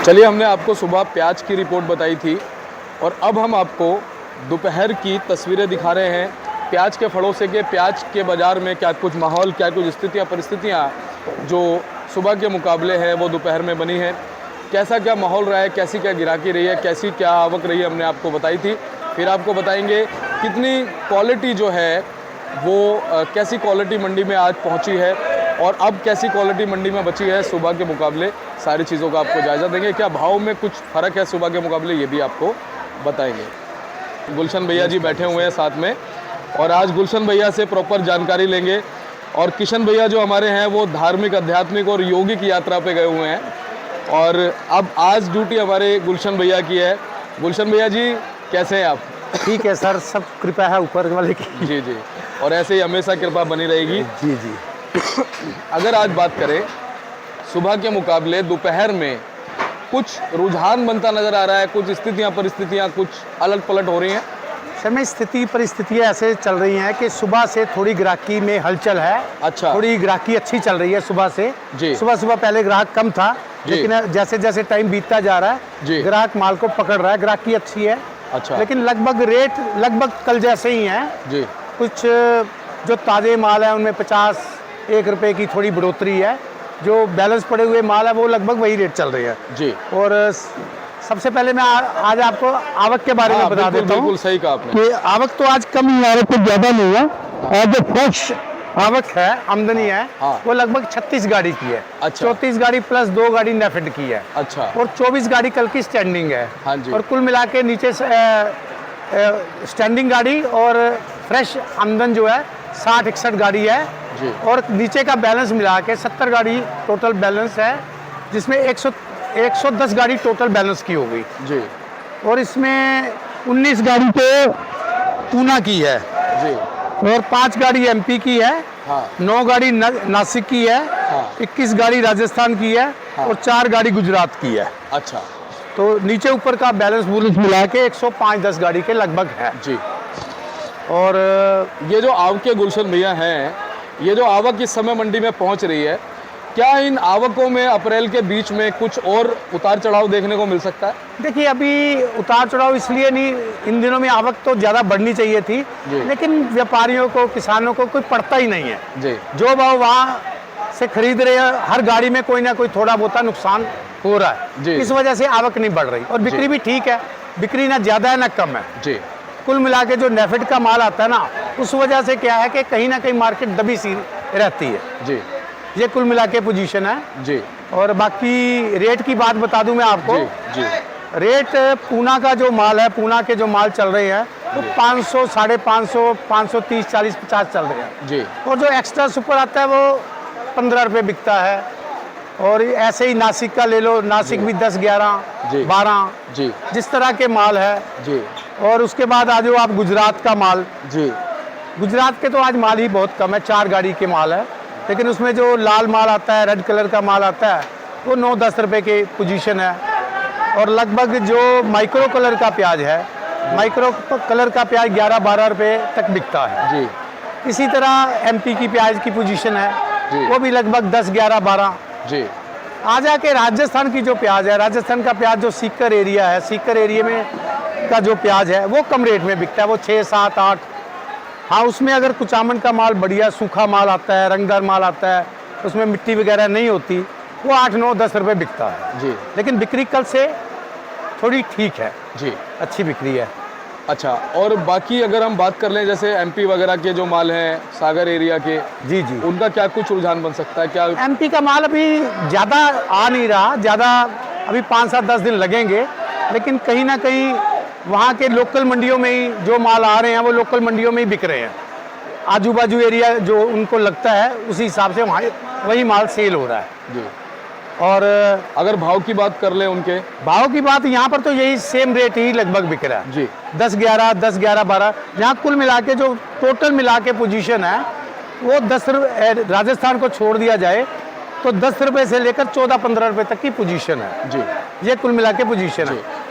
चलिए, हमने आपको सुबह प्याज की रिपोर्ट बताई थी और अब हम आपको दोपहर की तस्वीरें दिखा रहे हैं प्याज के फड़ोसे के। प्याज के बाज़ार में क्या कुछ माहौल, क्या कुछ स्थितियाँ परिस्थितियाँ जो सुबह के मुकाबले है वो दोपहर में बनी है। कैसा क्या माहौल रहा है, कैसी क्या गिराकी रही है, कैसी क्या आवक रही है, हमने आपको बताई थी। फिर आपको बताएंगे कितनी क्वालिटी जो है वो कैसी क्वालिटी मंडी में आज पहुंची है और अब कैसी क्वालिटी मंडी में बची है सुबह के मुकाबले। सारी चीज़ों का आपको जायज़ा देंगे। क्या भाव में कुछ फ़र्क है सुबह के मुकाबले, ये भी आपको बताएंगे। गुलशन भैया जी बैठे हुए हैं साथ में और आज गुलशन भैया से प्रॉपर जानकारी लेंगे। और किशन भैया जो हमारे हैं वो धार्मिक, आध्यात्मिक और योगिक यात्रा पे गए हुए हैं और अब आज ड्यूटी हमारे गुलशन भैया की है। गुलशन भैया जी कैसे हैं आप? ठीक है सर, सब कृपा है ऊपर वाले की। जी जी, और ऐसे ही हमेशा कृपा बनी रहेगी। जी जी। अगर आज बात करें सुबह के मुकाबले दोपहर में कुछ रुझान बनता नज़र आ रहा है, कुछ स्थितियाँ परिस्थितियाँ कुछ अलट पलट हो रही हैं? सर में स्थिति परिस्थितियाँ ऐसे चल रही हैं कि सुबह से थोड़ी ग्राहकी में हलचल है। अच्छा, थोड़ी ग्राहकी अच्छी चल रही है सुबह से जी। सुबह पहले ग्राहक कम था, लेकिन जैसे जैसे टाइम बीतता जा रहा जी। है ग्राहक माल को पकड़ रहा है, ग्राहकी अच्छी है। अच्छा, लेकिन लगभग रेट लगभग कल जैसे ही हैं। जी। कुछ जो ताज़े माल है उनमें 50-1 रुपए की थोड़ी बढ़ोतरी है। जो बैलेंस पड़े हुए माल है वो लगभग वही रेट चल रही है जी। और सबसे पहले मैं आज आपको आवक के बारे में बता देता हूँ। बिल्कुल सही कहा आपने कि आवक तो आज कम ही है, आवक कुछ ज़्यादा नहीं है। और जो फ्रेश आवक है, आमदनी है, हाँ। वो लगभग 36 गाड़ी की है। अच्छा। 34 गाड़ी प्लस 2 गाड़ी नेफेड की है। अच्छा, और 24 गाड़ी कल की स्टैंडिंग है। हाँ जी। और कुल मिला के नीचे से स्टैंडिंग गाड़ी और फ्रेश आमदन जो है 60-61 गाड़ी है जी। और नीचे का बैलेंस मिला के 70 गाड़ी टोटल बैलेंस है, जिसमें 110 गाड़ी टोटल बैलेंस की हो गई जी और इसमें 19 गाड़ी तो पूना की है जी। और 5 गाड़ी एमपी की है। हाँ 9 गाड़ी नासिक की है। हाँ 21 गाड़ी राजस्थान की है। हाँ। और 4 गाड़ी गुजरात की है। अच्छा तो नीचे ऊपर का बैलेंस मिला के 105-10 गाड़ी के लगभग है जी। और ये जो आवक के गुलशन भैया हैं, ये जो आवक इस समय मंडी में पहुंच रही है, क्या इन आवकों में अप्रैल के बीच में कुछ और उतार चढ़ाव देखने को मिल सकता है? देखिए, अभी उतार चढ़ाव इसलिए नहीं, इन दिनों में आवक तो ज़्यादा बढ़नी चाहिए थी, लेकिन व्यापारियों को, किसानों को कोई पड़ता ही नहीं है जी। जो भाव वहाँ से खरीद रहे हैं, हर गाड़ी में कोई ना कोई थोड़ा बहुत नुकसान हो रहा है जी। इस वजह से आवक नहीं बढ़ रही और बिक्री भी ठीक है। बिक्री ना ज़्यादा है ना कम है जी। कुल मिला के जो नेफेड का माल आता है ना, उस वजह से क्या है कि कहीं ना कहीं मार्केट दबी सी रहती है जी ये कुल मिला के पोजीशन है जी और बाकी रेट की बात बता दूं मैं आपको। जी रेट पूना का जो माल है, पूना के जो माल चल रहे हैं वो 500, 550, 530, 40, 50 चल रहे हैं जी। और जो एक्स्ट्रा सुपर आता है वो 15 रुपये बिकता है। और ऐसे ही नासिक का ले लो, नासिक भी 10, 11, जी। 12 जी जिस तरह के माल है। जी और उसके बाद आ जाओ आप गुजरात का माल। जी गुजरात के तो आज माल ही बहुत कम है, 4 गाड़ी के माल है, लेकिन उसमें जो लाल माल आता है, रेड कलर का माल आता है, वो 9-10 रुपए की पोजीशन है। और लगभग जो माइक्रो कलर का प्याज है, माइक्रो कलर का प्याज 11-12 रुपए तक बिकता है जी। इसी तरह एमपी की प्याज की पोजीशन है, जी। वो भी लगभग 10, 11, 12 जी। आ जाके राजस्थान की जो प्याज है, राजस्थान का प्याज जो सीकर एरिया है, सीकर एरिया में का जो प्याज है वो कम रेट में बिकता है, वो 6, 7, 8। हाँ, उसमें अगर कुचामन का माल बढ़िया सूखा माल आता है, रंगदार माल आता है, उसमें मिट्टी वगैरह नहीं होती, वो 8, 9, 10 रुपये बिकता है जी। लेकिन बिक्री कल से थोड़ी ठीक है जी। अच्छी बिक्री है। अच्छा, और बाकी अगर हम बात कर लें जैसे एमपी वगैरह के जो माल हैं, सागर एरिया के, जी जी। उनका क्या कुछ रुझान बन सकता है? क्या एमपी का माल अभी ज़्यादा आ नहीं रहा, ज़्यादा अभी 5-7-10 दिन लगेंगे, लेकिन कहीं ना कहीं वहाँ के लोकल मंडियों में ही जो माल आ रहे हैं वो लोकल मंडियों में ही बिक रहे हैं। आजू बाजू एरिया जो उनको लगता है उसी हिसाब से वहाँ वही माल सेल हो रहा है जी। और अगर भाव की बात कर लें, उनके भाव की बात यहाँ पर तो यही सेम रेट ही लगभग बिक रहा है जी। 10, 11, 10, 11, 12। यहाँ कुल मिला के जो टोटल मिला के पोजीशन है वो 10 रुपये, राजस्थान को छोड़ दिया जाए तो 10 रुपये से लेकर 14-15 रुपये तक की पोजीशन है जी। ये कुल मिला के पोजीशन है।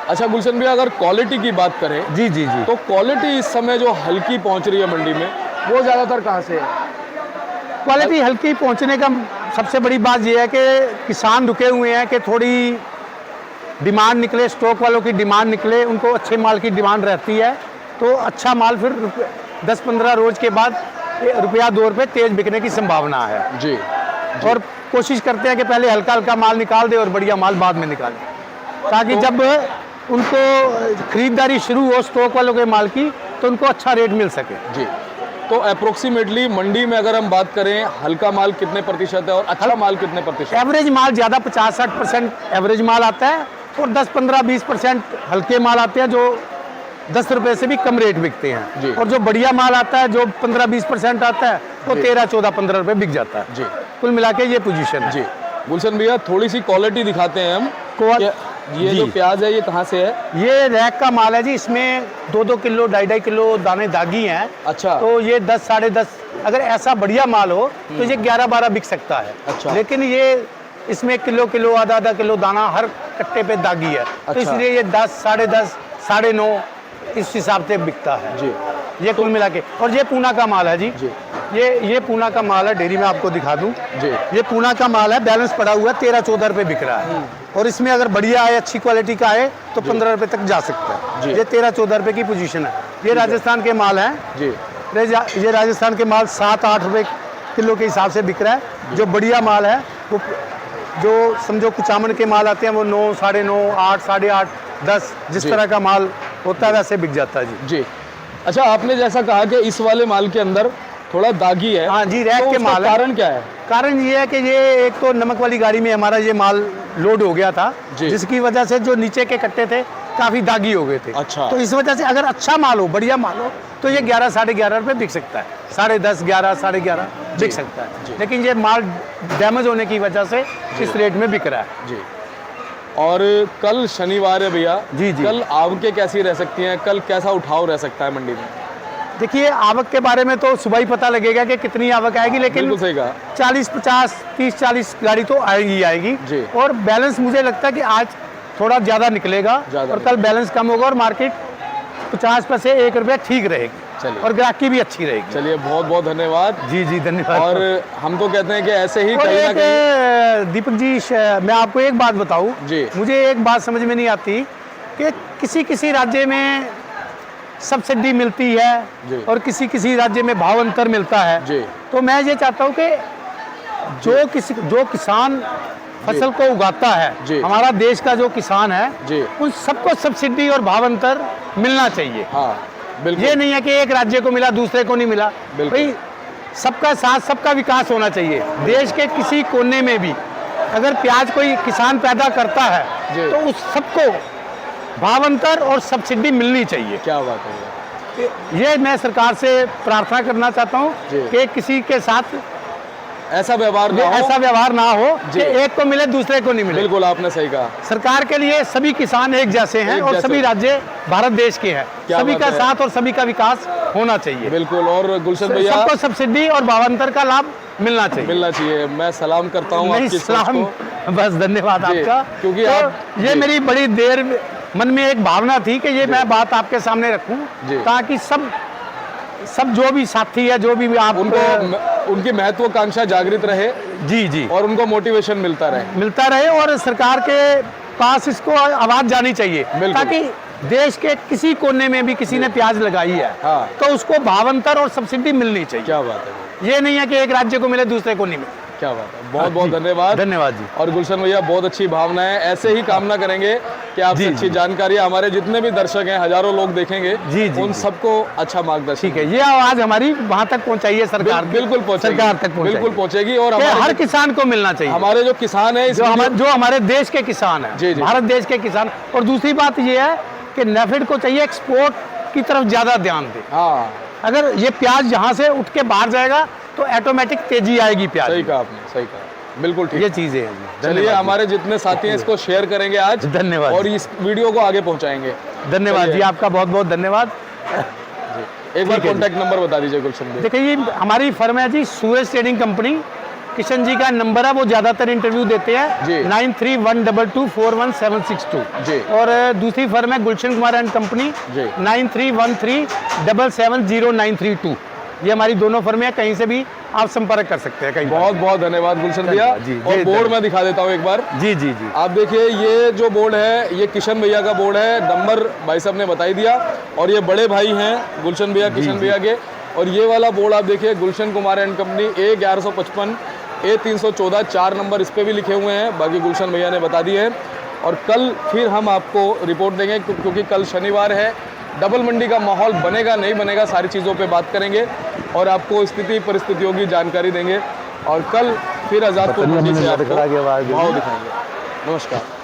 अच्छा गुलशन भैया, अगर क्वालिटी की बात करें जी जी जी। तो क्वालिटी इस समय जो हल्की पहुंच रही है मंडी में, वो ज़्यादातर कहाँ से है? क्वालिटी हल्की पहुंचने का सबसे बड़ी बात यह है कि किसान रुके हुए हैं कि थोड़ी डिमांड निकले, स्टॉक वालों की डिमांड निकले, उनको अच्छे माल की डिमांड रहती है, तो अच्छा माल फिर 10-15 रोज के बाद ₹1-2 तेज बिकने की संभावना है। जी। और कोशिश करते हैं कि पहले हल्का हल्का माल निकाल दे और बढ़िया माल बाद में निकालें, ताकि जब उनको खरीदारी शुरू हो स्टॉक वालों के माल की तो उनको अच्छा रेट मिल सके। जी। तो अप्रोक्सीमेटली मंडी में अगर हम बात करें, हल्का माल कितने प्रतिशत है और अच्छा माल कितने प्रतिशत? एवरेज माल ज़्यादा 50-60% एवरेज माल आता है और 10-15-20% हल्के माल आते हैं जो 10 रुपए से भी कम रेट बिकते जी। हैं। और जो बढ़िया माल आता है जो 15-20% आता है वो 13-14-15 रुपए बिक जाता है। जी। कुल मिला के ये पोजीशन है। जी। गुलशन भैया, थोड़ी सी क्वालिटी दिखाते हैं हम। ये जी। जो प्याज है ये कहाँ से है? ये रैक का माल है जी, इसमें 2-2 किलो 2.5 किलो दाने दागी हैं। अच्छा। तो ये 10 साढ़े 10, अगर ऐसा बढ़िया माल हो तो ये 11-12 बिक सकता है। अच्छा। लेकिन ये इसमें किलो आधा किलो दाना हर कट्टे पे दागी है। तो अच्छा। इसलिए ये 10 साढ़े 10 साढ़े 9 इस हिसाब से बिकता है जी। ये कुल मिला के। और ये पूना का माल है जी। जी। ये पूना का माल है, डेयरी में आपको दिखा दूं। जी। ये पूना का माल है, बैलेंस पड़ा हुआ है, 13-14 रुपए बिक रहा है। और इसमें अगर बढ़िया है, अच्छी क्वालिटी का है तो 15 रुपए तक जा सकता है। जी। ये 13-14 रुपए की पोजीशन है। ये राजस्थान के माल हैं। जी। ये राजस्थान के माल 7-8 रुपए किलो के हिसाब से बिक रहा है। जो बढ़िया माल है वो जो समझो कुचामन के माल आते हैं वो 9, साढ़े 9, 8, साढ़े 8, 10 जिस जी। तरह का माल होता है वैसे बिक जाता है जी। जी। अच्छा, आपने जैसा कहा कि इस वाले माल के अंदर थोड़ा दागी है। हाँ जी, रैक तो के उसका माल है। कारण क्या है? कारण ये है कि ये एक तो नमक वाली गाड़ी में हमारा ये माल लोड हो गया था, जी। जिसकी वजह से जो नीचे के कट्टे थे काफ़ी दागी हो गए थे। अच्छा। तो इस वजह से अगर अच्छा माल हो, बढ़िया माल हो तो ये 11 साढ़े 11 रुपये बिक सकता है, 10.5 11 साढ़े 11 बिक सकता जी। है। लेकिन ये माल डैमेज होने की वजह से इस रेट में बिक रहा है। जी। और कल शनिवार है भैया। जी, जी। कल आवकें कैसी रह सकती हैं? कल कैसा उठाव रह सकता है मंडी में? देखिए, आवक के बारे में तो सुबह ही पता लगेगा कि कितनी आवक आएगी, लेकिन बिल्कुल सही कहा। 40-50, 30-40 गाड़ी तो आएगी। जी। और बैलेंस मुझे लगता है कि आज थोड़ा ज़्यादा निकलेगा ज़्यादा और कल बैलेंस कम होगा और मार्केट 50 पैसे 1 रुपया ठीक रहेगी। चलिए। और ग्राहकी भी अच्छी रहेगी। चलिए, बहुत बहुत धन्यवाद। जी जी, धन्यवाद। और हम तो कहते हैं कि ऐसे ही और कहीं ना कहीं। एक दीपक जी, मैं आपको एक बात बताऊं। जी। मुझे एक बात समझ में नहीं आती कि किसी राज्य में सब्सिडी मिलती जी। है और किसी राज्य में भाव अंतर मिलता है। जी। तो मैं ये चाहता हूँ कि जो किसान फसल को उगाता है, जी। हमारा देश का जो किसान है, जी। उन सबको सब्सिडी और भाव अंतर मिलना चाहिए। हाँ, बिल्कुल। ये नहीं है कि एक राज्य को मिला दूसरे को नहीं मिला। बिल्कुल। भाई, सबका साथ सबका विकास होना चाहिए। देश के किसी कोने में भी अगर प्याज कोई किसान पैदा करता है जी। तो उस सबको भाव अंतर और सब्सिडी मिलनी चाहिए। क्या बात है भैया। ये मैं सरकार से प्रार्थना करना चाहता हूँ जी। कि किसी के साथ ऐसा व्यवहार ना हो। ऐसा व्यवहार ना हो जी। कि एक को मिले दूसरे को नहीं मिले। बिल्कुल, आपने सही कहा। सरकार के लिए सभी किसान एक जैसे हैं एक और जैसे। सभी राज्य भारत देश के हैं। क्या सभी बात का है। साथ और सभी का विकास होना चाहिए। बिल्कुल। और गुलशन भैया, सबको सब्सिडी और भावांतर का लाभ मिलना चाहिए। मिलना चाहिए। मैं सलाम करता हूँ नहीं, आपकी सोच सलाम, को। बस धन्यवाद जी, आपका। क्योंकि तो आप ये जी। मेरी बड़ी देर मन में एक भावना थी कि ये मैं बात आपके सामने रखूं, जी। ताकि सब जो भी साथी है, जो भी आप उनकी महत्वाकांक्षा जागृत रहे। जी जी और उनको मोटिवेशन मिलता रहे। और सरकार के पास इसको आवाज जानी चाहिए, बिल्कुल। ताकि देश के किसी कोने में भी किसी ने प्याज लगाई है हाँ। तो उसको भावांतर और सब्सिडी मिलनी चाहिए। क्या बात है। ये नहीं है कि एक राज्य को मिले दूसरे को नहीं मिले। क्या बात है। बहुत बहुत धन्यवाद। धन्यवाद जी। और गुलशन भैया, बहुत अच्छी भावना है। ऐसे ही कामना करेंगे कि आपसे जी, अच्छी जी। जानकारी हमारे जितने भी दर्शक हैं, हजारों लोग देखेंगे, जी, जी, उन जी। सबको अच्छा मार्गदर्शन। ठीक है, ये आवाज हमारी वहां तक पहुंचाइए सरकार की। बिल्कुल पहुंचेगी। सरकार तक पहुंचाइए। बिल्कुल पहुंचेगी। और कि हमारे हर किसान को मिलना चाहिए। हमारे जो किसान है, जो हमारे देश के किसान हैं, जी, जी। भारत देश के किसान। और दूसरी बात ये है कि नेफेड को चाहिए एक्सपोर्ट की तरफ ज्यादा ध्यान दे। हाँ, अगर ये प्याज यहाँ से उठ के बाहर जाएगा तो ऑटोमेटिक तेजी आएगी प्याज सही में। कहा आपने, सही कहा। बिल्कुल ठीक। ये चीजें हैं जी। चलिए, धन्यवाद हमारे जितने साथी हैं इसको शेयर करेंगे आज। धन्यवाद। और इस वीडियो को आगे पहुंचाएंगे। धन्यवाद चलिए। जी, आपका बहुत बहुत धन्यवाद। एक बार ठीक है जी। कॉन्टैक्ट नंबर बता दीजिए गुलशन भाई। देखिए, ये हमारी फर्म है जी, सूरज ट्रेडिंग कंपनी। किशन जी का नंबर है, वो ज्यादातर इंटरव्यू देते हैं। जी। 9312241762। जी। और दूसरी फर्म है गुलशन कुमार एंड कंपनी, जी। 9313770932। ये हमारी दोनों फर्में हैं, कहीं से भी आप संपर्क कर सकते हैं कहीं पर। बहुत बहुत धन्यवाद गुलशन भैया। जी, और जी, बोर्ड मैं दिखा देता हूँ एक बार। जी जी जी। आप देखिए ये जो बोर्ड है ये किशन भैया का बोर्ड है, नंबर भाई साहब ने बताई दिया। और ये बड़े भाई हैं गुलशन भैया, किशन भैया के। और ये वाला बोर्ड आप देखिए Gulshan Kumar and company A1155 A314 4 number इस पे भी लिखे हुए हैं, बाकी गुलशन भैया ने बता दिए हैं। और कल फिर हम आपको रिपोर्ट देंगे क्योंकि कल शनिवार है, डबल मंडी का माहौल बनेगा नहीं बनेगा सारी चीज़ों पे बात करेंगे और आपको स्थिति परिस्थितियों की जानकारी देंगे। और कल फिर आज़ादपुर मंडी से आपको भाव दिखाएंगे। नमस्कार।